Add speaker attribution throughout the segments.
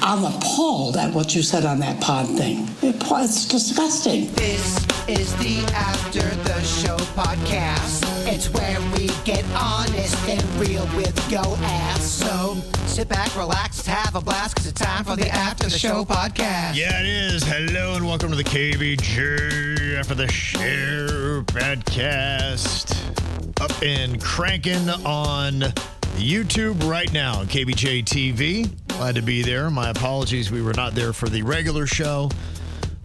Speaker 1: I'm appalled at what you said on that pod thing. It's disgusting.
Speaker 2: This is the After the Show podcast. It's where we get honest and real with yo ass. So sit back, relax, have a blast, because it's time for the After the Show podcast.
Speaker 3: Yeah, it is. Hello and welcome to the KVJ After the Show podcast. Up and cranking on YouTube right now, KVJ TV. Glad to be there. My apologies, we were not there for the regular show.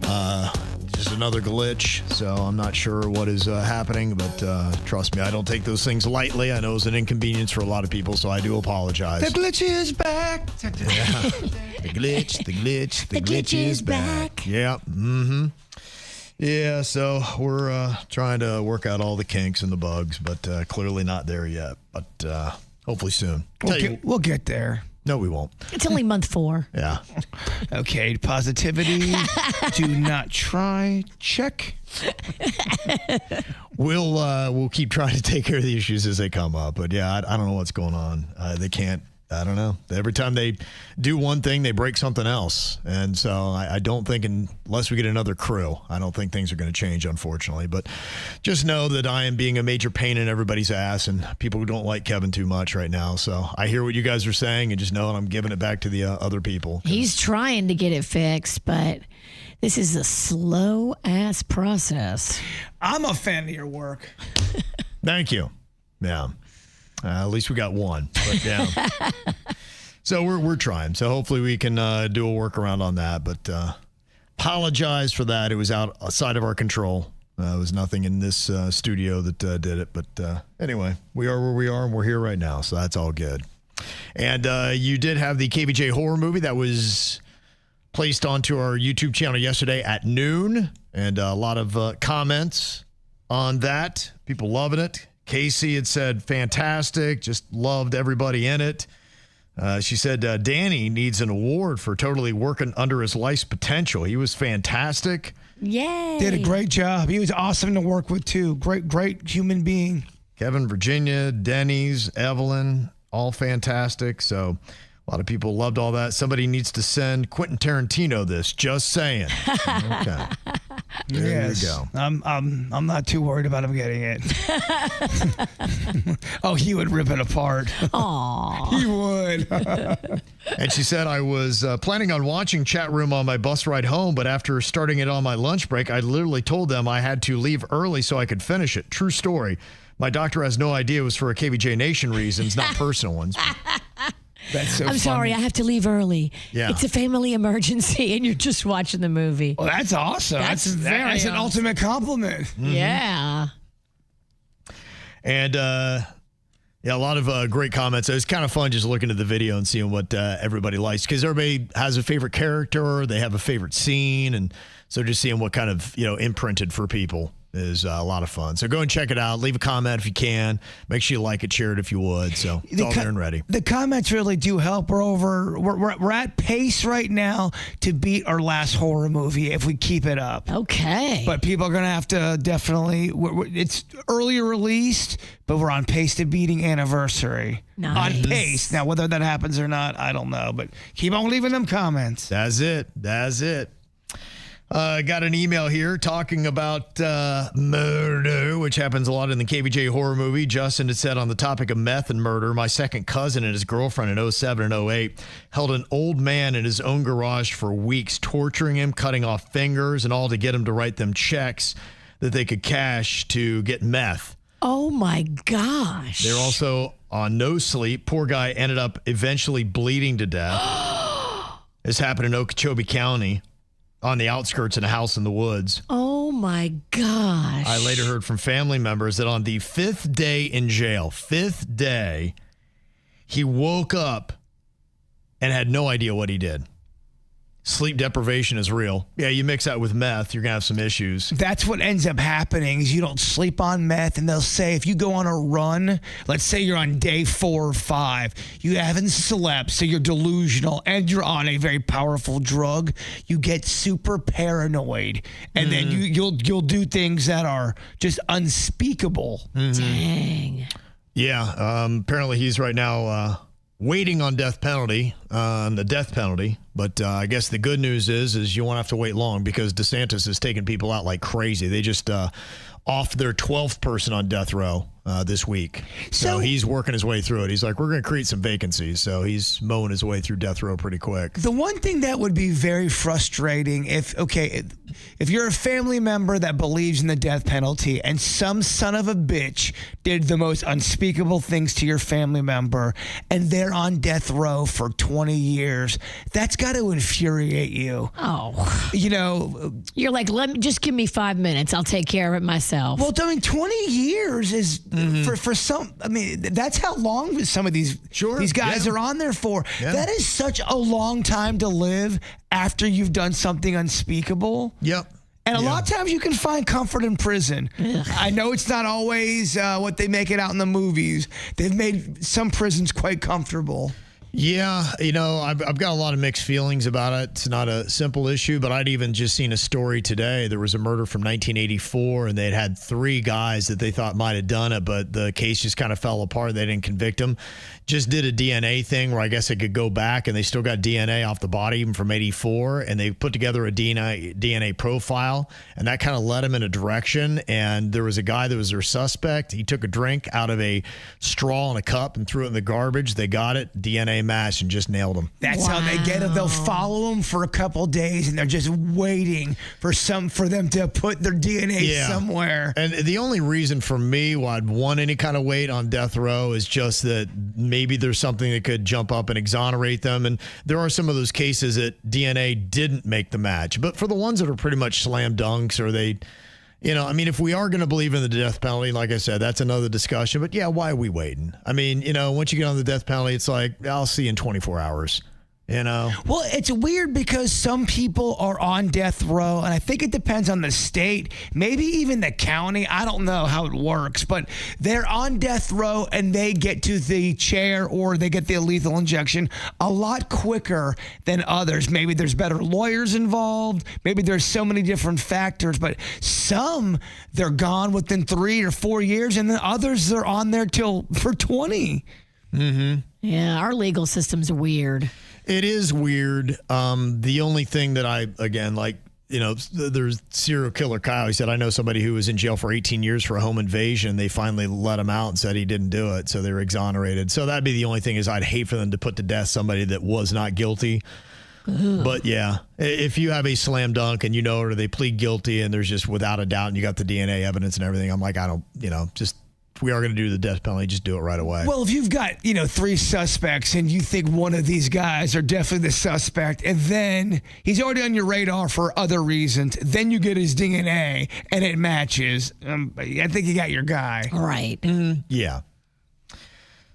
Speaker 3: Just another glitch, so I'm not sure what is happening, but trust me, I don't take those things lightly. I know it's an inconvenience for a lot of people, so I do apologize.
Speaker 4: The glitch is back.
Speaker 3: Yeah. The glitch is back. Yeah. Yeah, so we're trying to work out all the kinks and the bugs, but clearly not there yet. But hopefully soon.
Speaker 4: We'll get there.
Speaker 3: No, we won't.
Speaker 5: It's only month 4.
Speaker 3: Yeah.
Speaker 4: Okay, positivity. Do not try. Check.
Speaker 3: We'll keep trying to take care of the issues as they come up. But yeah, I don't know what's going on. They can't. I don't know. Every time they do one thing, they break something else. And so I don't think, unless we get another crew, I don't think things are going to change, unfortunately. But just know that I am being a major pain in everybody's ass, and people who don't like Kevin too much right now. So I hear what you guys are saying, and just know I'm giving it back to the other people.
Speaker 5: He's trying to get it fixed, but this is a slow-ass process.
Speaker 4: I'm a fan of your work.
Speaker 3: Thank you. Yeah. At least we got one. But yeah. So we're trying. So hopefully we can do a workaround on that. But apologize for that. It was outside of our control. It was nothing in this studio that did it. But anyway, we are where we are, and we're here right now. So that's all good. And you did have the KVJ horror movie that was placed onto our YouTube channel yesterday at noon. And a lot of comments on that. People loving it. Casey had said, fantastic, just loved everybody in it. She said, Danny needs an award for totally working under his life's potential. He was fantastic.
Speaker 5: Yay.
Speaker 4: Did a great job. He was awesome to work with, too. Great human being.
Speaker 3: Kevin, Virginia, Denny's, Evelyn, all fantastic. So a lot of people loved all that. Somebody needs to send Quentin Tarantino this. Just saying. Okay. There you go.
Speaker 4: I'm not too worried about him getting it. Oh, he would rip it apart.
Speaker 5: Aww.
Speaker 4: He would.
Speaker 3: And she said, I was planning on watching Chat Room on my bus ride home, but after starting it on my lunch break, I literally told them I had to leave early so I could finish it. True story. My doctor has no idea it was for a KVJ Nation reasons, not personal ones.
Speaker 4: That's so
Speaker 5: I'm
Speaker 4: funny.
Speaker 5: sorry, I have to leave early.
Speaker 3: Yeah.
Speaker 5: It's a family emergency, and you're just watching the movie.
Speaker 4: Well, that's awesome.
Speaker 5: That's
Speaker 4: That's
Speaker 5: very
Speaker 4: an ultimate compliment.
Speaker 3: Mm-hmm.
Speaker 5: Yeah.
Speaker 3: And yeah, a lot of great comments. It was kind of fun just looking at the video and seeing what everybody likes, because everybody has a favorite character, they have a favorite scene, and so just seeing what kind of imprinted for people is a lot of fun. So go and check it out. Leave a comment if you can. Make sure you like it, share it if you would. So it's all there and ready.
Speaker 4: The comments really do help. We're at pace right now to beat our last horror movie if we keep it up.
Speaker 5: Okay.
Speaker 4: But people are going to have to definitely, it's earlier released, but we're on pace to beating Anniversary.
Speaker 5: Nice.
Speaker 4: On pace. Now, whether that happens or not, I don't know. But keep on leaving them comments.
Speaker 3: That's it. Got an email here talking about murder, which happens a lot in the KVJ horror movie. Justin had said, on the topic of meth and murder, my second cousin and his girlfriend in 07 and 08 held an old man in his own garage for weeks, torturing him, cutting off fingers and all to get him to write them checks that they could cash to get meth.
Speaker 5: Oh, my gosh.
Speaker 3: They're also on no sleep. Poor guy ended up eventually bleeding to death. This happened in Okeechobee County, on the outskirts in a house in the woods.
Speaker 5: Oh, my gosh.
Speaker 3: I later heard from family members that on the 5th day in jail, 5th day, he woke up and had no idea what he did. Sleep deprivation is real. Yeah, you mix that with meth, you're going to have some issues.
Speaker 4: That's what ends up happening is you don't sleep on meth, and they'll say if you go on a run, let's say you're on day 4 or 5, you haven't slept, so you're delusional, and you're on a very powerful drug, you get super paranoid, and then you'll do things that are just unspeakable.
Speaker 5: Dang.
Speaker 3: Yeah, apparently he's right now waiting on the death penalty. But I guess the good news is you won't have to wait long because DeSantis is taking people out like crazy. They just off their 12th person on death row this week. So he's working his way through it. He's like, we're going to create some vacancies. So he's mowing his way through death row pretty quick.
Speaker 4: The one thing that would be very frustrating if you're a family member that believes in the death penalty and some son of a bitch did the most unspeakable things to your family member and they're on death row for 20 years, that's got to infuriate you.
Speaker 5: Oh.
Speaker 4: You know,
Speaker 5: You're like, just give me 5 minutes. I'll take care of it myself.
Speaker 4: well, I mean, 20 years is for some. I mean, that's how long some of these guys are on there for.
Speaker 3: Yeah.
Speaker 4: That is such a long time to live after you've done something unspeakable.
Speaker 3: Yep.
Speaker 4: And a lot of times you can find comfort in prison. I know it's not always what they make it out in the movies. They've made some prisons quite comfortable.
Speaker 3: Yeah, I've got a lot of mixed feelings about it. It's not a simple issue, but I'd even just seen a story today. There was a murder from 1984, and they'd had 3 guys that they thought might have done it, but the case just kind of fell apart. They didn't convict them. Just did a DNA thing where I guess they could go back, and they still got DNA off the body even from 84, and they put together a DNA profile, and that kind of led them in a direction. And there was a guy that was their suspect. He took a drink out of a straw in a cup and threw it in the garbage. They got it, DNA match, and just nailed him.
Speaker 4: That's how they get them. They'll follow them for a couple days, and they're just waiting for them to put their DNA somewhere.
Speaker 3: And the only reason for me why I'd want any kind of weight on death row is just that maybe there's something that could jump up and exonerate them. And there are some of those cases that DNA didn't make the match. But for the ones that are pretty much slam dunks, or they, if we are going to believe in the death penalty, like I said, that's another discussion. But yeah, why are we waiting? I mean, once you get on the death penalty, it's like, I'll see you in 24 hours.
Speaker 4: Well, it's weird because some people are on death row, and I think it depends on the state, maybe even the county. I don't know how it works, but they're on death row and they get to the chair or they get the lethal injection a lot quicker than others. Maybe there's better lawyers involved. Maybe there's so many different factors, but some they're gone within 3 or 4 years, and then others they're on there for 20.
Speaker 3: Mm-hmm.
Speaker 5: Yeah, our legal system's weird.
Speaker 3: It is weird. The only thing that there's serial killer Kyle. He said, I know somebody who was in jail for 18 years for a home invasion. They finally let him out and said he didn't do it. So they were exonerated. So that'd be the only thing is I'd hate for them to put to death somebody that was not guilty. Ugh. But yeah, if you have a slam dunk and or they plead guilty and there's just without a doubt and you got the DNA evidence and everything, I'm like, if we are going to do the death penalty, just do it right away.
Speaker 4: Well, if you've got, 3 suspects and you think one of these guys are definitely the suspect, and then he's already on your radar for other reasons, then you get his DNA and it matches, I think you got your guy.
Speaker 5: Right.
Speaker 3: Mm-hmm. Yeah.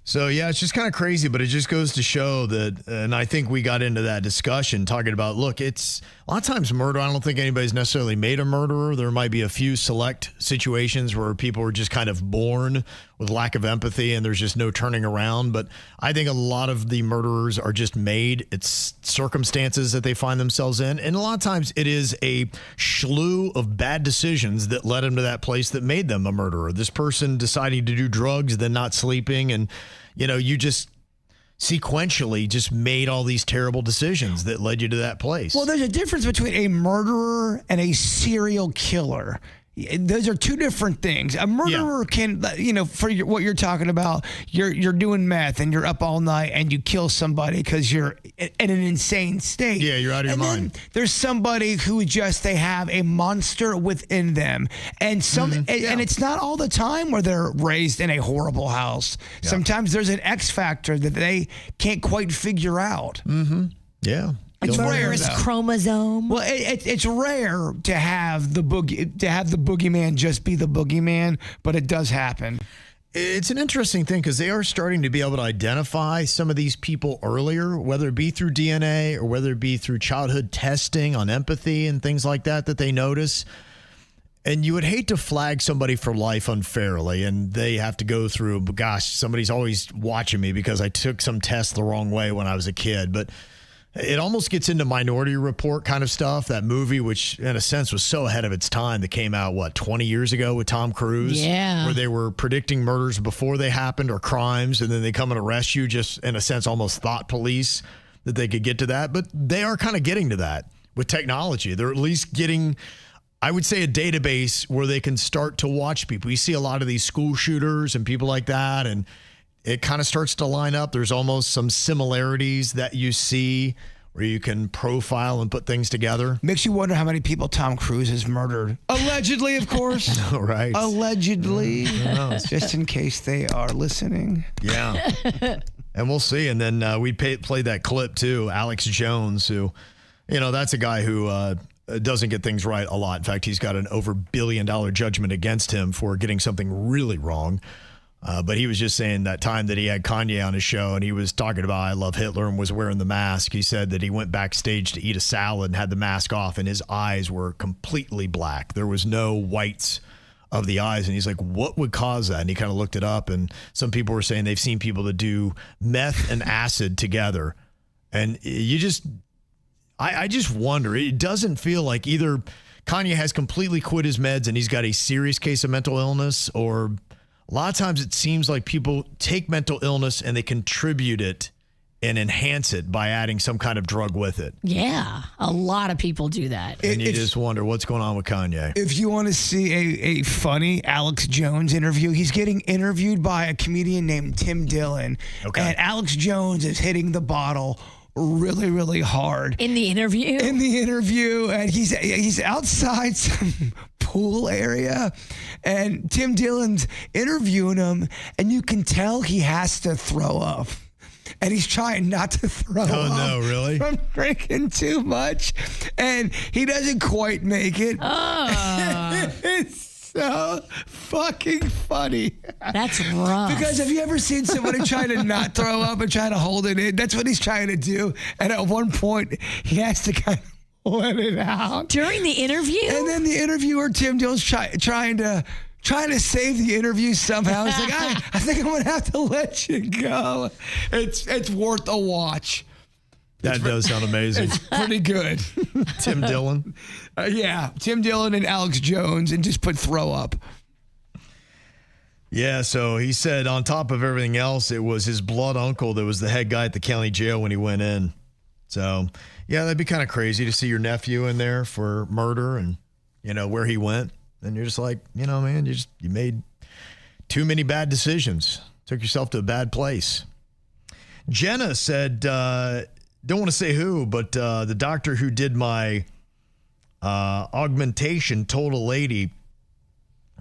Speaker 3: So, yeah, it's just kind of crazy, but it just goes to show that, and I think we got into that discussion talking about, look, it's a lot of times murder. I don't think anybody's necessarily made a murderer. There might be a few select situations where people are just kind of born with lack of empathy and there's just no turning around. But I think a lot of the murderers are just made. It's circumstances that they find themselves in. And a lot of times it is a slew of bad decisions that led them to that place that made them a murderer. This person deciding to do drugs, then not sleeping, and you just sequentially just made all these terrible decisions that led you to that place.
Speaker 4: Well, there's a difference between a murderer and a serial killer. Those are 2 different things. A murderer can, for what you're talking about, you're doing meth and you're up all night and you kill somebody because you're in an insane state.
Speaker 3: Yeah, you're out of your mind.
Speaker 4: There's somebody who they have a monster within them, and and it's not all the time where they're raised in a horrible house. Yeah. Sometimes there's an X factor that they can't quite figure out.
Speaker 3: Mm-hmm. Yeah.
Speaker 5: It's rare. It's chromosome.
Speaker 4: Well, it's rare to have the boogeyman just be the boogeyman, but it does happen.
Speaker 3: It's an interesting thing because they are starting to be able to identify some of these people earlier, whether it be through DNA or whether it be through childhood testing on empathy and things like that they notice. And you would hate to flag somebody for life unfairly, and they have to go through, gosh, somebody's always watching me because I took some test the wrong way when I was a kid. But It almost gets into Minority Report kind of stuff, that movie, which in a sense was so ahead of its time, that came out, 20 years ago with Tom Cruise?
Speaker 5: Yeah.
Speaker 3: Where they were predicting murders before they happened or crimes, and then they come and arrest you, just in a sense almost thought police that they could get to that. But they are kind of getting to that with technology. They're at least getting, I would say, a database where they can start to watch people. You see a lot of these school shooters and people like that, and it kind of starts to line up. There's almost some similarities that you see where you can profile and put things together.
Speaker 4: Makes you wonder how many people Tom Cruise has murdered. Allegedly, of course.
Speaker 3: Right.
Speaker 4: Allegedly. Just in case they are listening.
Speaker 3: Yeah. And we'll see. And then we played that clip too. Alex Jones, who, that's a guy who doesn't get things right a lot. In fact, he's got an over $1 billion judgment against him for getting something really wrong. But he was just saying that time that he had Kanye on his show and he was talking about I Love Hitler and was wearing the mask. He said that he went backstage to eat a salad and had the mask off and his eyes were completely black. There was no whites of the eyes. And he's like, what would cause that? And he kind of looked it up. And some people were saying they've seen people that do meth and acid together. And I just wonder, it doesn't feel like either Kanye has completely quit his meds and he's got a serious case of mental illness, or a lot of times it seems like people take mental illness and they contribute it and enhance it by adding some kind of drug with it.
Speaker 5: Yeah, a lot of people do that.
Speaker 3: And you just wonder what's going on with Kanye.
Speaker 4: If you want to see a funny Alex Jones interview, he's getting interviewed by a comedian named Tim Dillon.
Speaker 3: Okay.
Speaker 4: And Alex Jones is hitting the bottle really, really hard.
Speaker 5: In the interview?
Speaker 4: In the interview, and he's outside some pool area, and Tim Dillon's interviewing him, and you can tell he has to throw up. And he's trying not to throw up.
Speaker 3: Oh, no, really?
Speaker 4: From drinking too much. And he doesn't quite make it. It's so fucking funny.
Speaker 5: That's rough.
Speaker 4: Because have you ever seen somebody try to not throw up and try to hold it in? That's what he's trying to do. And at one point, he has to kind of let it out.
Speaker 5: During the interview?
Speaker 4: And then the interviewer, Tim Dillon's trying to save the interview somehow. He's like, I think I'm going to have to let you go. It's worth a watch.
Speaker 3: That does sound amazing.
Speaker 4: It's pretty good.
Speaker 3: Tim Dillon?
Speaker 4: Yeah, Tim Dillon and Alex Jones, and just put throw up.
Speaker 3: Yeah, so he said on top of everything else, it was his blood uncle that was the head guy at the county jail when he went in. So, yeah, that'd be kind of crazy to see your nephew in there for murder and, where he went. And you're just like, man, you made too many bad decisions. Took yourself to a bad place. Jenna said, don't want to say who, but the doctor who did my augmentation told a lady,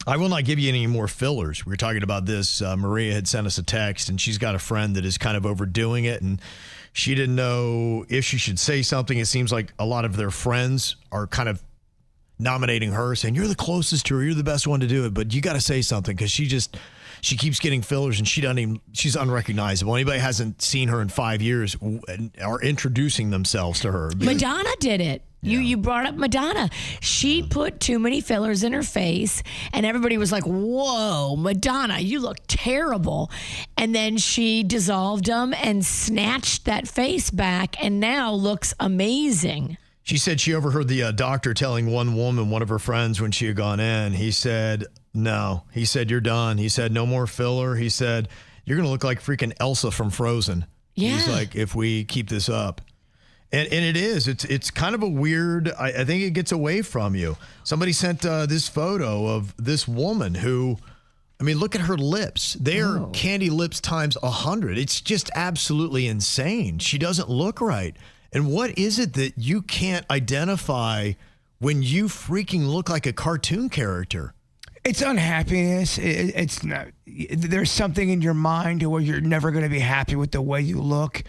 Speaker 3: I will not give you any more fillers. We were talking about this. Maria had sent us a text, and she's got a friend that is kind of overdoing it, and she didn't know if she should say something. It seems like a lot of their friends are kind of nominating her, saying, you're the closest to her, you're the best one to do it, but you got to say something, because she keeps getting fillers and she's unrecognizable. Anybody hasn't seen her in 5 years are introducing themselves to her.
Speaker 5: Madonna did it.
Speaker 3: Yeah.
Speaker 5: You brought up Madonna. She put too many fillers in her face, and everybody was like, whoa, Madonna, you look terrible. And then she dissolved them and snatched that face back and now looks amazing.
Speaker 3: She said she overheard the doctor telling one woman, one of her friends, when she had gone in, he said, no. He said, you're done. He said, no more filler. He said, you're going to look like freaking Elsa from Frozen.
Speaker 5: Yeah.
Speaker 3: He's like, if we keep this up. And it is. It's kind of a weird, I think it gets away from you. Somebody sent this photo of this woman who, look at her lips. They're candy lips times 100. It's just absolutely insane. She doesn't look right. And what is it that you can't identify when you freaking look like a cartoon character?
Speaker 4: It's unhappiness. It's not. There's something in your mind where you're never going to be happy with the way you look,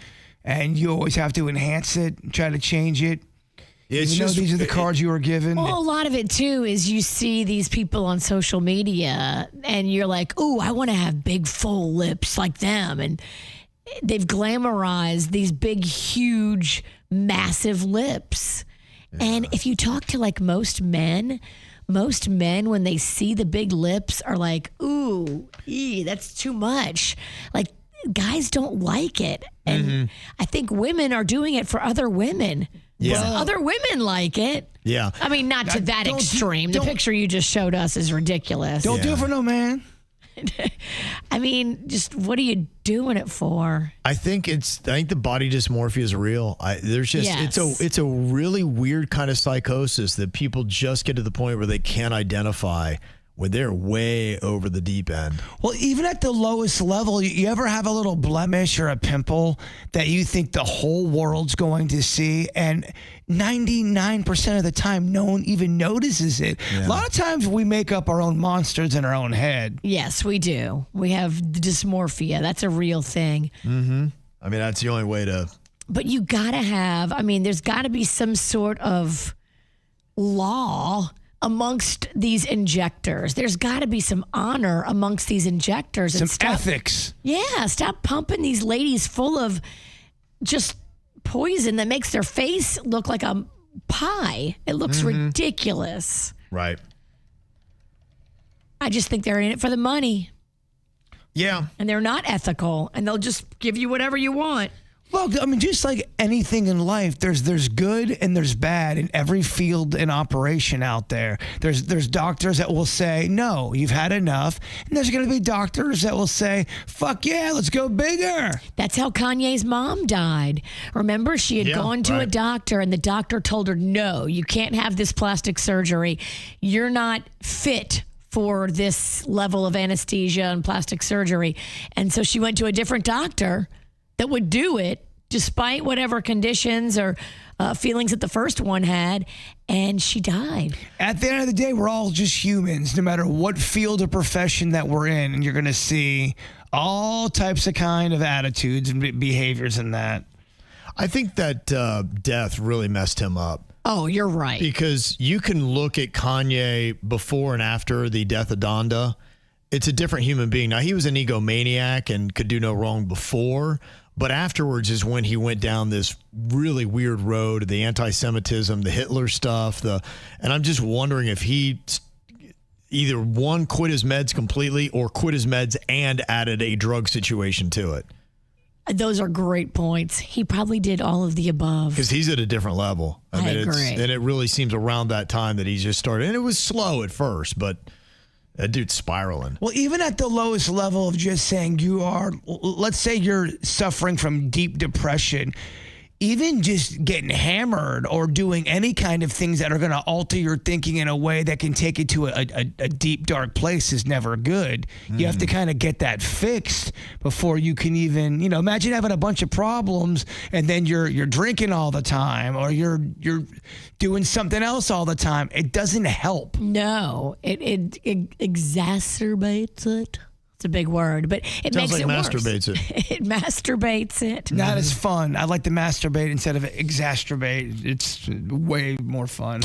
Speaker 4: and you always have to enhance it, try to change it. These are the cards you were given.
Speaker 5: Well, a lot of it, too, is you see these people on social media, and you're like, ooh, I want to have big, full lips like them. And they've glamorized these big, huge, massive lips. Yeah. And if you talk to most men, when they see the big lips are like, ooh, that's too much. Like, guys don't like it. And I think women are doing it for other women.
Speaker 3: Yeah.
Speaker 5: So other women like it.
Speaker 3: Yeah.
Speaker 5: I mean, not to that
Speaker 4: don't-
Speaker 5: extreme. The
Speaker 4: don't-
Speaker 5: picture you just showed us is ridiculous.
Speaker 4: Don't do it for no man.
Speaker 5: I mean, just what are you doing it for?
Speaker 3: I think the body dysmorphia is real. It's a really weird kind of psychosis that people just get to the point where they can't identify when they're way over the deep end.
Speaker 4: Well, even at the lowest level, you ever have a little blemish or a pimple that you think the whole world's going to see, and 99% of the time, no one even notices it.
Speaker 3: Yeah.
Speaker 4: A lot of times we make up our own monsters in our own head.
Speaker 5: Yes, we do. We have dysmorphia. That's a real thing.
Speaker 3: I mean, that's the only way to.
Speaker 5: But you gotta have, there's gotta be some sort of law amongst these injectors. There's gotta be some honor amongst these injectors.
Speaker 4: Some ethics.
Speaker 5: Yeah, stop pumping these ladies full of just poison that makes their face look like a pie. It looks ridiculous.
Speaker 3: Right.
Speaker 5: I just think they're in it for the money,
Speaker 3: Yeah.
Speaker 5: and they're not ethical, and they'll just give you whatever you want.
Speaker 4: Well, I mean, just like anything in life, there's good and there's bad in every field and operation out there. There's doctors that will say, no, you've had enough. And there's going to be doctors that will say, fuck yeah, let's go bigger.
Speaker 5: That's how Kanye's mom died. Remember, she had gone to a doctor, and the doctor told her, no, you can't have this plastic surgery. You're not fit for this level of anesthesia and plastic surgery. And so she went to a different doctor that would do it despite whatever conditions or feelings that the first one had, and she died.
Speaker 4: At the end of the day, we're all just humans, no matter what field or profession that we're in, and you're going to see all types of kind of attitudes and behaviors in that.
Speaker 3: I think that death really messed him up.
Speaker 5: Oh, you're right.
Speaker 3: Because you can look at Kanye before and after the death of Donda. It's a different human being. Now, he was an egomaniac and could do no wrong before, but afterwards is when he went down this really weird road, the anti-Semitism, the Hitler stuff, and I'm just wondering if he either one, quit his meds completely, or quit his meds and added a drug situation to it.
Speaker 5: Those are great points. He probably did all of the above.
Speaker 3: Because he's at a different level.
Speaker 5: I agree.
Speaker 3: And it really seems around that time that he just started. And it was slow at first, but that dude's spiraling.
Speaker 4: Well, even at the lowest level of just saying let's say you're suffering from deep depression, even just getting hammered or doing any kind of things that are going to alter your thinking in a way that can take you to a deep, dark place is never good. You have to kind of get that fixed before you can even, imagine having a bunch of problems and then you're drinking all the time or you're doing something else all the time. It doesn't help.
Speaker 5: No, it exacerbates it. It's a big word, but it
Speaker 3: Sounds
Speaker 5: makes
Speaker 3: like
Speaker 5: it worse.
Speaker 3: masturbates it.
Speaker 5: It masturbates it.
Speaker 4: Not as fun. I like to masturbate instead of exacerbate. It's way more fun.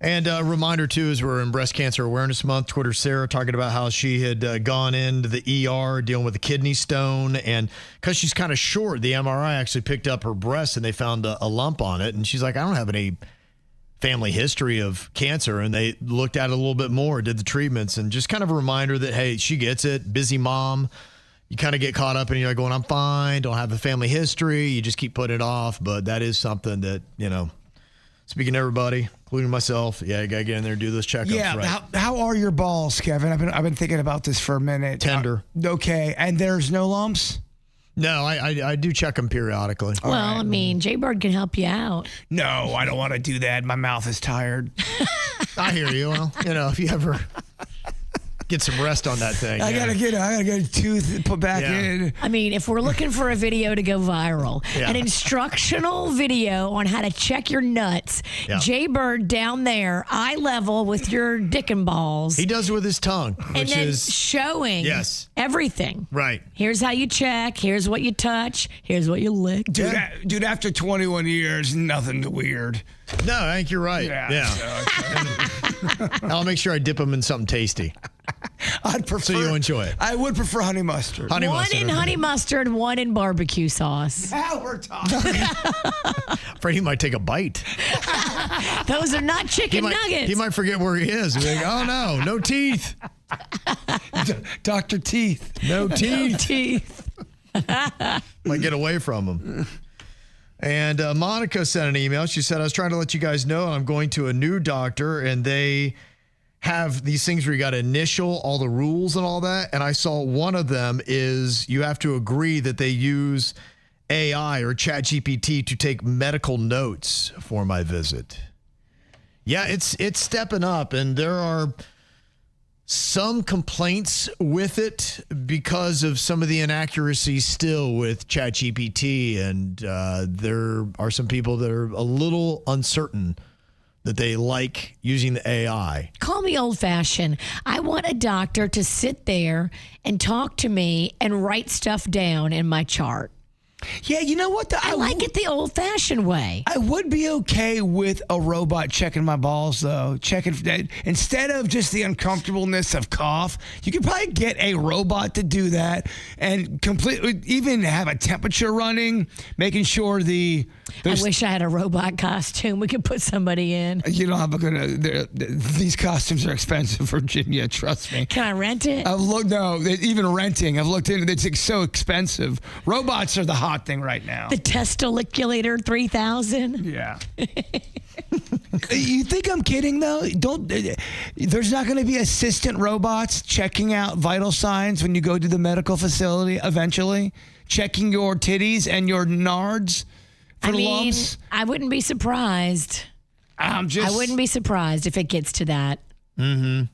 Speaker 3: And a reminder, too, as we're in Breast Cancer Awareness Month, Twitter Sarah talking about how she had gone into the ER dealing with a kidney stone. And because she's kind of short, the MRI actually picked up her breast and they found a lump on it. And she's like, I don't have any family history of cancer. And they looked at it a little bit more, did the treatments, and just kind of a reminder that, hey, she gets it. Busy mom. You kind of get caught up and you're like going, I'm fine. Don't have a family history. You just keep putting it off. But that is something that, speaking to everybody, including myself, you got to get in there and do those checkups.
Speaker 4: Yeah.
Speaker 3: Right.
Speaker 4: How are your balls, Kevin? I've been thinking about this for a minute.
Speaker 3: Tender.
Speaker 4: Okay. And there's no lumps?
Speaker 3: No, I do check them periodically.
Speaker 5: Well, Jay Bird can help you out.
Speaker 4: No, I don't want to do that. My mouth is tired.
Speaker 3: I hear you. Well, if you ever get some rest on that thing.
Speaker 4: I gotta get a tooth put back in.
Speaker 5: If we're looking for a video to go viral, an instructional video on how to check your nuts, Jay Bird down there, eye level with your dick and balls.
Speaker 3: He does it with his tongue,
Speaker 5: and
Speaker 3: which
Speaker 5: then
Speaker 3: is
Speaker 5: showing everything.
Speaker 3: Right.
Speaker 5: Here's how you check. Here's what you touch. Here's what you lick.
Speaker 4: Dude, after 21 years, nothing weird.
Speaker 3: No, I think you're right. Yeah. I'll make sure I dip them in something tasty.
Speaker 4: I'd prefer.
Speaker 3: So you enjoy it.
Speaker 4: I would prefer honey mustard.
Speaker 5: One in honey mustard, one in barbecue sauce.
Speaker 4: Now we're talking.
Speaker 3: Afraid he might take a bite.
Speaker 5: Those are not chicken nuggets.
Speaker 3: He might forget where he is. He'll be like, oh no teeth.
Speaker 4: Dr. Teeth.
Speaker 3: No teeth.
Speaker 5: Teeth.
Speaker 3: Might get away from them. And Monica sent an email. She said, I was trying to let you guys know I'm going to a new doctor, and they have these things where you got to initial all the rules and all that. And I saw one of them is you have to agree that they use AI or ChatGPT to take medical notes for my visit. Yeah, it's stepping up, and there are some complaints with it because of some of the inaccuracies still with ChatGPT, and there are some people that are a little uncertain that they like using the AI.
Speaker 5: Call me old-fashioned. I want a doctor to sit there and talk to me and write stuff down in my chart.
Speaker 4: Yeah, you know what?
Speaker 5: I like it the old-fashioned way.
Speaker 4: I would be okay with a robot checking my balls, though. Instead of just the uncomfortableness of cough, you could probably get a robot to do that and completely even have a temperature running, making sure
Speaker 5: I wish I had a robot costume we could put somebody in.
Speaker 4: You don't have a good. These costumes are expensive, Virginia. Trust me.
Speaker 5: Can I rent it?
Speaker 4: I've looked. No, even renting. I've looked into it. It's so expensive. Robots are the hot thing right now.
Speaker 5: The Testiliculator 3000.
Speaker 4: Yeah. You think I'm kidding though? There's not going to be assistant robots checking out vital signs when you go to the medical facility eventually, checking your titties and your nards for lumps.
Speaker 5: I wouldn't be surprised. I wouldn't be surprised if it gets to that. Mm-hmm.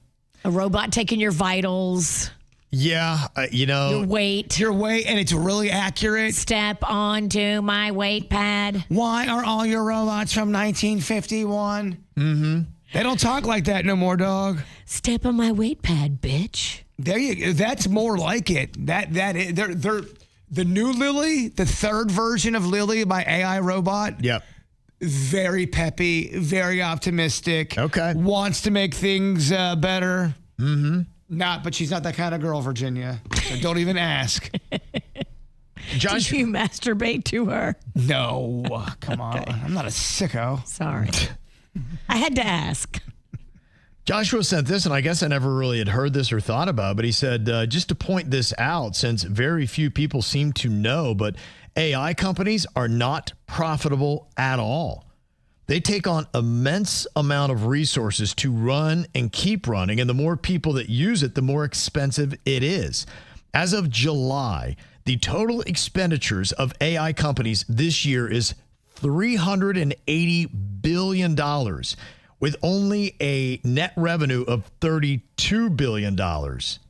Speaker 5: A robot taking your vitals.
Speaker 3: Yeah,
Speaker 5: your weight,
Speaker 4: and it's really accurate.
Speaker 5: Step onto my weight pad.
Speaker 4: Why are all your robots from 1951? Mm-hmm. They don't talk like that no more, dog.
Speaker 5: Step on my weight pad, bitch.
Speaker 4: There you go. That's more like it. They're the new Lily, the third version of Lily, my AI robot.
Speaker 3: Yep.
Speaker 4: Very peppy, very optimistic.
Speaker 3: Okay.
Speaker 4: Wants to make things better. Mm-hmm. But she's not that kind of girl, Virginia. So don't even ask.
Speaker 3: Josh,
Speaker 5: did you masturbate to her?
Speaker 4: No, come on. Okay. I'm not a sicko.
Speaker 5: Sorry. I had to ask.
Speaker 3: Joshua sent this, and I guess I never really had heard this or thought about it, but he said, just to point this out, since very few people seem to know, but AI companies are not profitable at all. They take on immense amount of resources to run and keep running, and the more people that use it, the more expensive it is. As of July, the total expenditures of AI companies this year is $380 billion, with only a net revenue of $32 billion.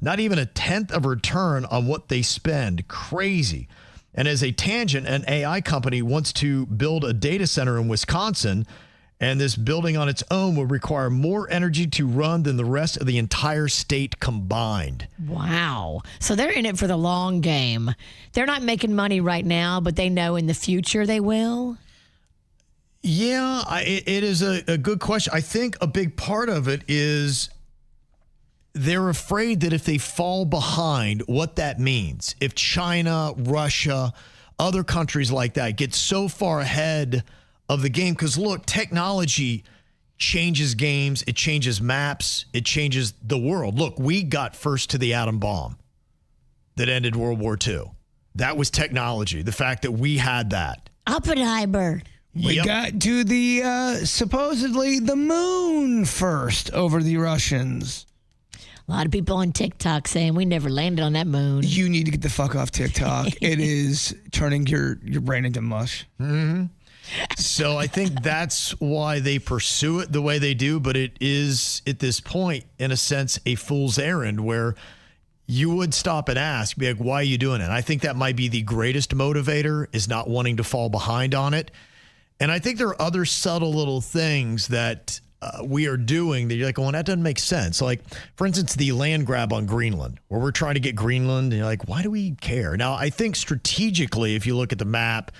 Speaker 3: Not even a tenth of return on what they spend. Crazy. And as a tangent, an AI company wants to build a data center in Wisconsin, and this building on its own would require more energy to run than the rest of the entire state combined.
Speaker 5: Wow. So they're in it for the long game. They're not making money right now, but they know in the future they will.
Speaker 3: Yeah, it is a good question. I think a big part of it is they're afraid that if they fall behind, what that means. If China, Russia, other countries like that get so far ahead of the game, because look, technology changes games, it changes maps, it changes the world. Look, we got first to the atom bomb that ended World War II. That was technology, the fact that we had that.
Speaker 5: Oppenheimer.
Speaker 4: We got to the supposedly the moon first over the Russians.
Speaker 5: A lot of people on TikTok saying we never landed on that moon.
Speaker 4: You need to get the fuck off TikTok. It is turning your brain into mush.
Speaker 3: Mm-hmm. So I think that's why they pursue it the way they do, but it is, at this point, in a sense, a fool's errand where you would stop and ask, be like, why are you doing it? I think that might be the greatest motivator, is not wanting to fall behind on it. And I think there are other subtle little things that we are doing that you're like, well, that doesn't make sense. Like, for instance, the land grab on Greenland, where we're trying to get Greenland, and you're like, why do we care? Now, I think strategically, if you look at the map,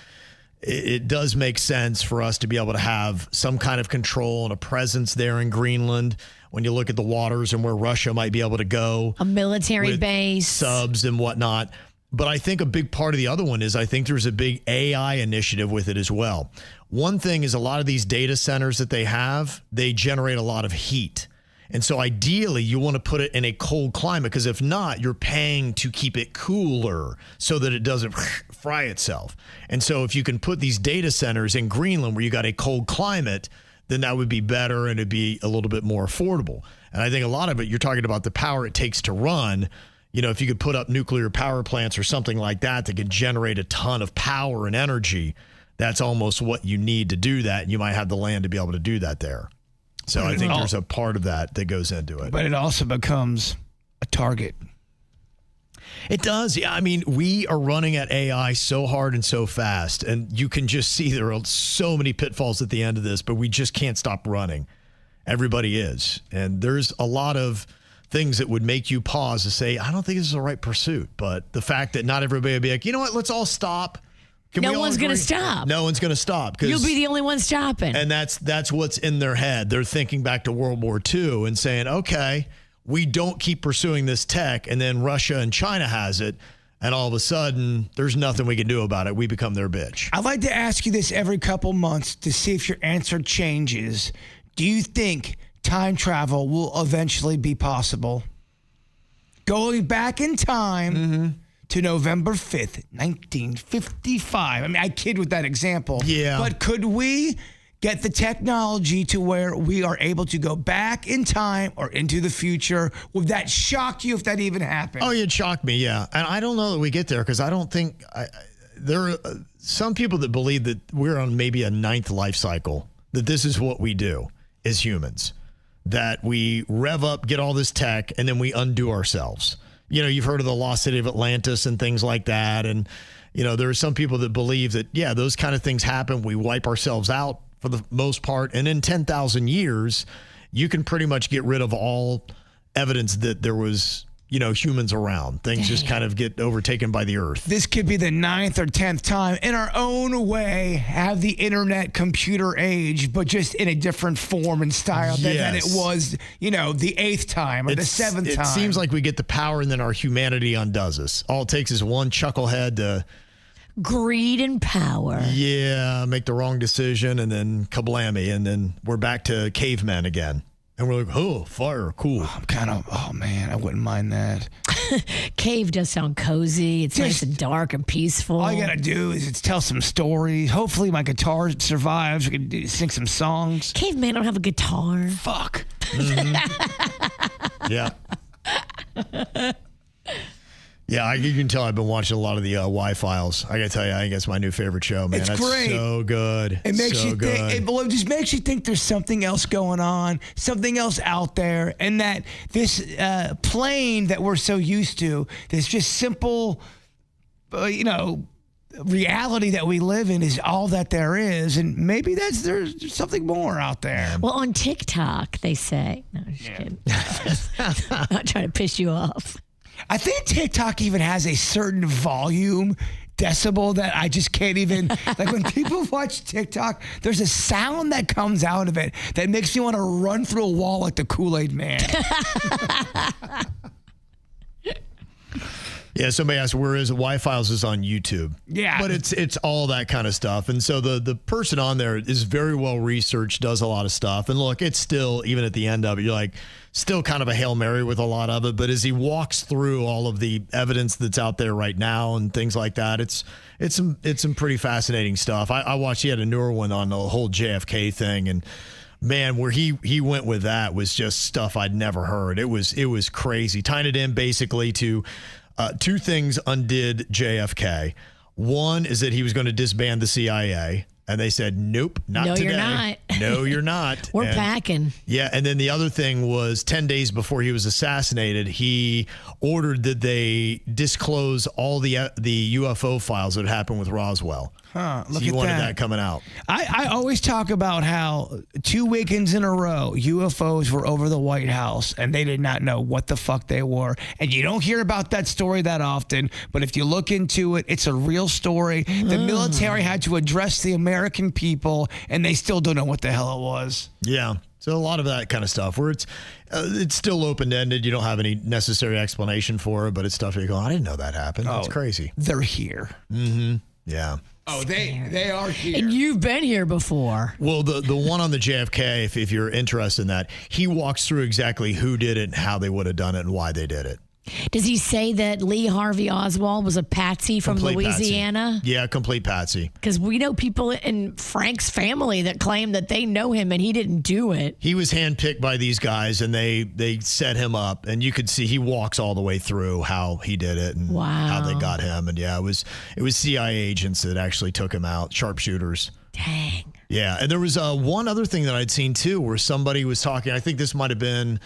Speaker 3: it does make sense for us to be able to have some kind of control and a presence there in Greenland when you look at the waters and where Russia might be able to go.
Speaker 5: A military base.
Speaker 3: Subs and whatnot. But I think a big part of the other one is I think there's a big AI initiative with it as well. One thing is a lot of these data centers that they have, they generate a lot of heat. And so ideally, you want to put it in a cold climate, because if not, you're paying to keep it cooler so that it doesn't fry itself. And so if you can put these data centers in Greenland where you got a cold climate, then that would be better and it'd be a little bit more affordable. And I think a lot of it, you're talking about the power it takes to run. You know, if you could put up nuclear power plants or something like that that could generate a ton of power and energy, that's almost what you need to do that. And you might have the land to be able to do that there. So I think there's a part of that goes into it.
Speaker 4: But it also becomes a target.
Speaker 3: It does. Yeah. I mean, we are running at AI so hard and so fast, and you can just see there are so many pitfalls at the end of this, but we just can't stop running. Everybody is. And there's a lot of things that would make you pause to say, I don't think this is the right pursuit. But the fact that not everybody would be like, you know what, let's all stop.
Speaker 5: No one's going to stop.
Speaker 3: No one's going to stop.
Speaker 5: You'll be the only one stopping.
Speaker 3: And that's what's in their head. They're thinking back to World War II and saying, okay, we don't keep pursuing this tech, and then Russia and China has it, and all of a sudden, there's nothing we can do about it. We become their bitch.
Speaker 4: I'd like to ask you this every couple months to see if your answer changes. Do you think time travel will eventually be possible? Going back in time to November 5th, 1955. I mean, I kid with that example.
Speaker 3: Yeah.
Speaker 4: But could we get the technology to where we are able to go back in time or into the future? Would that shock you if that even happened?
Speaker 3: Oh, it'd shock me, yeah. And I don't know that we get there, because I don't think there are some people that believe that we're on maybe a 9th life cycle, that this is what we do as humans, that we rev up, get all this tech, and then we undo ourselves. You know, you've heard of the lost city of Atlantis and things like that. And, you know, there are some people that believe that, yeah, those kind of things happen. We wipe ourselves out for the most part. And in 10,000 years, you can pretty much get rid of all evidence that there was, you know, humans around. Things just kind of get overtaken by the earth.
Speaker 4: This could be the 9th or 10th time in our own way have the internet computer age, but just in a different form and style than it was, you know, the 8th time or the 7th time.
Speaker 3: It seems like we get the power and then our humanity undoes us. All it takes is one chucklehead to...
Speaker 5: Greed and power.
Speaker 3: Yeah, make the wrong decision and then kablammy, and then we're back to cavemen again. And we're like, oh, fire, cool.
Speaker 4: I'm kind of, oh man, I wouldn't mind that.
Speaker 5: Cave does sound cozy. It's nice and dark and peaceful.
Speaker 4: All you got to do is tell some stories. Hopefully my guitar survives. We can sing some songs.
Speaker 5: Caveman don't have a guitar.
Speaker 4: Fuck.
Speaker 3: Yeah. Yeah, you can tell I've been watching a lot of the Y-Files. I got to tell you, I think it's my new favorite show, man.
Speaker 4: It's
Speaker 3: That's
Speaker 4: great.
Speaker 3: So good.
Speaker 4: It makes you
Speaker 3: good.
Speaker 4: think. It just makes you think there's something else going on, something else out there, and that this plane that we're so used to, this just simple, you know, reality that we live in is all that there is, and maybe there's something more out there.
Speaker 5: Well, on TikTok, they say. No, I'm just kidding. I'm not trying to piss you off.
Speaker 4: I think TikTok even has a certain volume decibel that I just can't even, like when people watch TikTok, there's a sound that comes out of it that makes me want to run through a wall like the Kool-Aid Man.
Speaker 3: Yeah, somebody asked, where is it? Y-Files is on YouTube.
Speaker 4: Yeah.
Speaker 3: But it's all that kind of stuff. And so the person on there is very well researched, does a lot of stuff. And look, it's still, even at the end of it, you're like, still kind of a Hail Mary with a lot of it. But as he walks through all of the evidence that's out there right now and things like that, it's some pretty fascinating stuff. I watched, he had a newer one on the whole JFK thing, and man, where he went with that was just stuff I'd never heard. It was crazy. Tying it in basically to two things undid JFK. One is that he was going to disband the CIA. And they said, nope, not today.
Speaker 5: No, you're not.
Speaker 3: No, you're not.
Speaker 5: We're packing.
Speaker 3: Yeah, and then the other thing was 10 days before he was assassinated, he ordered that they disclose all the UFO files that happened with Roswell.
Speaker 4: Huh, look
Speaker 3: so you
Speaker 4: at
Speaker 3: wanted
Speaker 4: that.
Speaker 3: that coming out.
Speaker 4: I always talk about how 2 weekends in a row, UFOs were over the White House, and they did not know what the fuck they were. And you don't hear about that story that often, but if you look into it, it's a real story. The military had to address the American people, and they still don't know what the hell it was.
Speaker 3: Yeah. So a lot of that kind of stuff where it's still open-ended. You don't have any necessary explanation for it, but it's stuff you go, I didn't know that happened. That's crazy.
Speaker 4: They're here.
Speaker 3: Mm-hmm. Yeah.
Speaker 4: Oh, they are here.
Speaker 5: And you've been here before.
Speaker 3: Well, the one on the JFK, if you're interested in that, he walks through exactly who did it and how they would have done it and why they did it.
Speaker 5: Does he say that Lee Harvey Oswald was a patsy from
Speaker 3: Complete
Speaker 5: Louisiana?
Speaker 3: Patsy. Yeah, complete patsy.
Speaker 5: Because we know people in Frank's family that claim that they know him and he didn't do it.
Speaker 3: He was handpicked by these guys, and they set him up, and you could see he walks all the way through how he did it and how they got him. And yeah, it was CIA agents that actually took him out, sharpshooters.
Speaker 5: Dang.
Speaker 3: Yeah, and there was one other thing that I'd seen too, where somebody was talking. I think this might have been.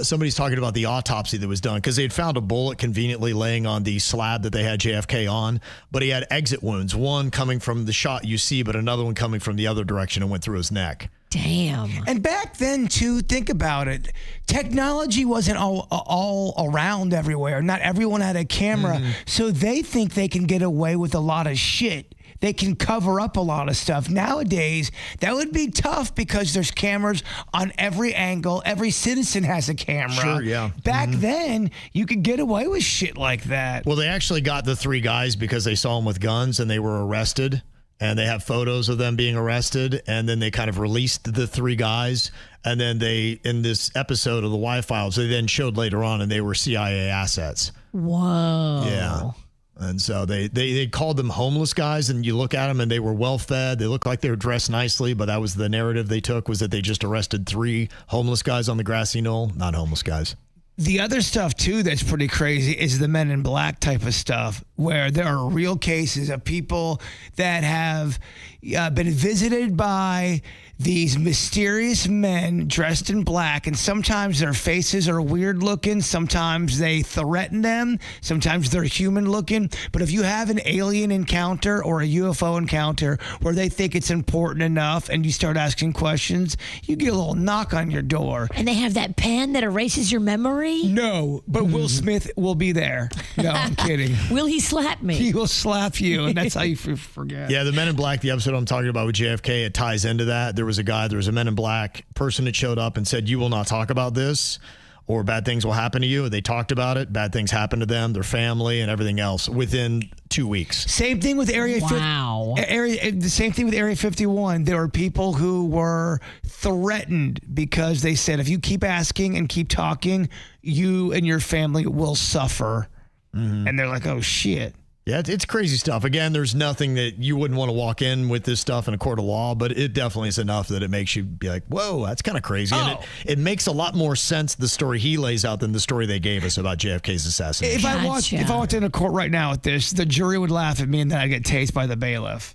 Speaker 3: Somebody's talking about the autopsy that was done because they had found a bullet conveniently laying on the slab that they had JFK on, but he had exit wounds, one coming from the shot you see, but another one coming from the other direction and went through his neck.
Speaker 5: Damn.
Speaker 4: And back then, too, think about it. Technology wasn't all around everywhere. Not everyone had a camera. So they think they can get away with a lot of shit. They can cover up a lot of stuff. Nowadays, that would be tough because there's cameras on every angle. Every citizen has a camera.
Speaker 3: Sure, yeah.
Speaker 4: Back then, you could get away with shit like that.
Speaker 3: Well, they actually got the three guys because they saw them with guns and they were arrested. And they have photos of them being arrested. And then they kind of released the three guys. And then they, in this episode of the Y-Files, they then showed later on and they were CIA assets.
Speaker 5: Whoa.
Speaker 3: Yeah. And so they called them homeless guys, and you look at them and they were well fed. They looked like they were dressed nicely, but that was the narrative they took, was that they just arrested 3 homeless guys on the grassy knoll, not homeless guys.
Speaker 4: The other stuff, too, that's pretty crazy is the Men in Black type of stuff, where there are real cases of people that have been visited by these mysterious men dressed in black, and sometimes their faces are weird looking, sometimes they threaten them, sometimes they're human looking. But if you have an alien encounter or a UFO encounter where they think it's important enough and you start asking questions, you get a little knock on your door.
Speaker 5: And they have that pen that erases your memory?
Speaker 4: No, but Will Smith will be there. No, I'm kidding.
Speaker 5: Will he slap me?
Speaker 4: He will slap you, and that's how you forget.
Speaker 3: Yeah, the Men in Black, the episode I'm talking about with JFK, it ties into that. There was a Men in Black person that showed up and said, you will not talk about this or bad things will happen to you. They talked about it. Bad things happened to them, their family, and everything else within 2 weeks.
Speaker 4: Same thing with Area 50.
Speaker 5: Wow.
Speaker 4: The same thing with Area 51. There were people who were threatened because they said, if you keep asking and keep talking, you and your family will suffer. And they're like, oh, shit.
Speaker 3: Yeah, it's crazy stuff. Again, there's nothing that you wouldn't want to walk in with this stuff in a court of law, but it definitely is enough that it makes you be like, whoa, that's kind of crazy. And it makes a lot more sense, the story he lays out, than the story they gave us about JFK's assassination.
Speaker 4: If I walked in a court right now with this, the jury would laugh at me and then I'd get tased by the bailiff.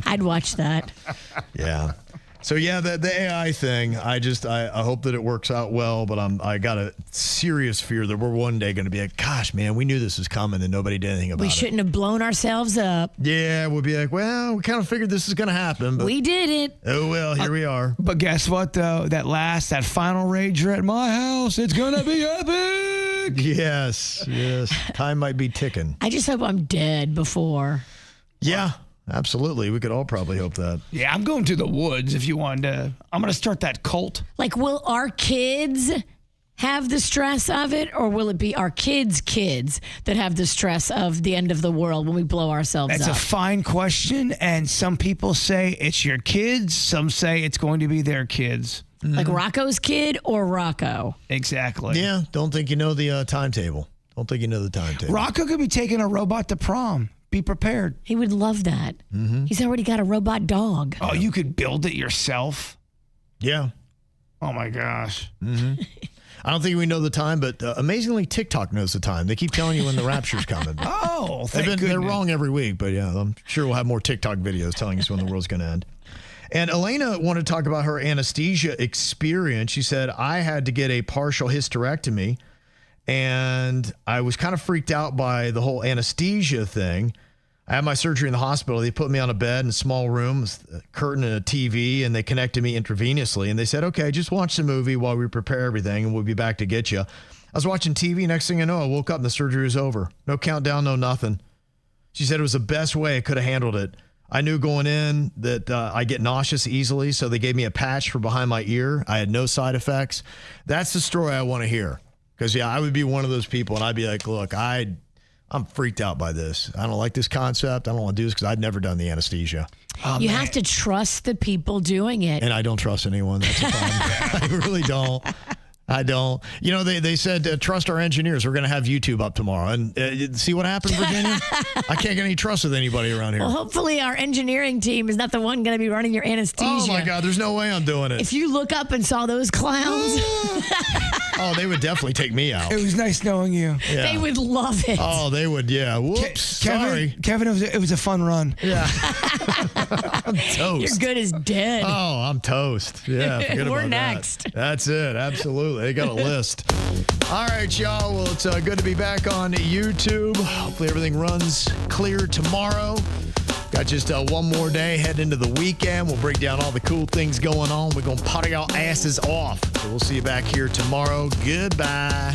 Speaker 5: I'd watch that.
Speaker 3: Yeah. So yeah, the AI thing, I hope that it works out well, but I got a serious fear that we're one day going to be like, gosh, man, we knew this was coming and nobody did anything about it.
Speaker 5: We shouldn't have blown ourselves up.
Speaker 3: Yeah, we'll be like, well, we kind of figured this is going to happen. But
Speaker 5: we did it.
Speaker 3: Oh, well, here we are.
Speaker 4: But guess what, though? That final rager at my house, it's going to be epic.
Speaker 3: Yes. Time might be ticking.
Speaker 5: I just hope I'm dead before.
Speaker 3: Yeah. Absolutely. We could all probably hope that.
Speaker 4: Yeah, I'm going to the woods if you wanted to. I'm going to start that cult.
Speaker 5: Like, will our kids have the stress of it, or will it be our kids' kids that have the stress of the end of the world when we blow ourselves up?
Speaker 4: That's a fine question, and some people say it's your kids. Some say it's going to be their kids.
Speaker 5: Like Rocco's kid or Rocco?
Speaker 4: Exactly.
Speaker 3: Yeah, don't think you know the timetable.
Speaker 4: Rocco could be taking a robot to prom. Be prepared.
Speaker 5: He would love that. He's already got a robot dog.
Speaker 4: Oh, you could build it yourself?
Speaker 3: Yeah.
Speaker 4: Oh, my gosh.
Speaker 3: I don't think we know the time, but amazingly, TikTok knows the time. They keep telling you when the rapture's coming.
Speaker 4: Oh, thank goodness.
Speaker 3: They're wrong every week, but yeah, I'm sure we'll have more TikTok videos telling us when the world's going to end. And Elena wanted to talk about her anesthesia experience. She said, I had to get a partial hysterectomy, and I was kind of freaked out by the whole anesthesia thing. I had my surgery in the hospital. They put me on a bed in a small room, a curtain and a TV, and they connected me intravenously. And they said, okay, just watch the movie while we prepare everything, and we'll be back to get you. I was watching TV. Next thing I know, I woke up and the surgery was over. No countdown, no nothing. She said it was the best way I could have handled it. I knew going in that I get nauseous easily, so they gave me a patch for behind my ear. I had no side effects. That's the story I want to hear. Because, yeah, I would be one of those people, and I'd be like, look, I'm freaked out by this. I don't like this concept. I don't want to do this because I've never done the anesthesia.
Speaker 5: You have to trust the people doing it.
Speaker 3: And I don't trust anyone. That's a problem. I really don't. I don't. You know, they said, trust our engineers. We're going to have YouTube up tomorrow. And see what happened, Virginia? I can't get any trust with anybody around here.
Speaker 5: Well, hopefully our engineering team is not the one going to be running your anesthesia.
Speaker 3: Oh, my God. There's no way I'm doing it.
Speaker 5: If you look up and saw those clowns,
Speaker 3: oh, they would definitely take me out.
Speaker 4: It was nice knowing you.
Speaker 3: Yeah.
Speaker 5: they would love it.
Speaker 3: Oh, they would. Yeah. Whoops. Sorry.
Speaker 4: Kevin, it was a fun run.
Speaker 3: Yeah. I'm toast.
Speaker 5: You're good as dead.
Speaker 3: Oh, I'm toast. Yeah. Forget
Speaker 5: We're
Speaker 3: about
Speaker 5: next.
Speaker 3: That. That's it. Absolutely. They got a list. All right, y'all. Well, it's good to be back on YouTube. Hopefully everything runs clear tomorrow. Got just one more day, head into the weekend. We'll break down all the cool things going on. We're going to party our asses off. So we'll see you back here tomorrow. Goodbye.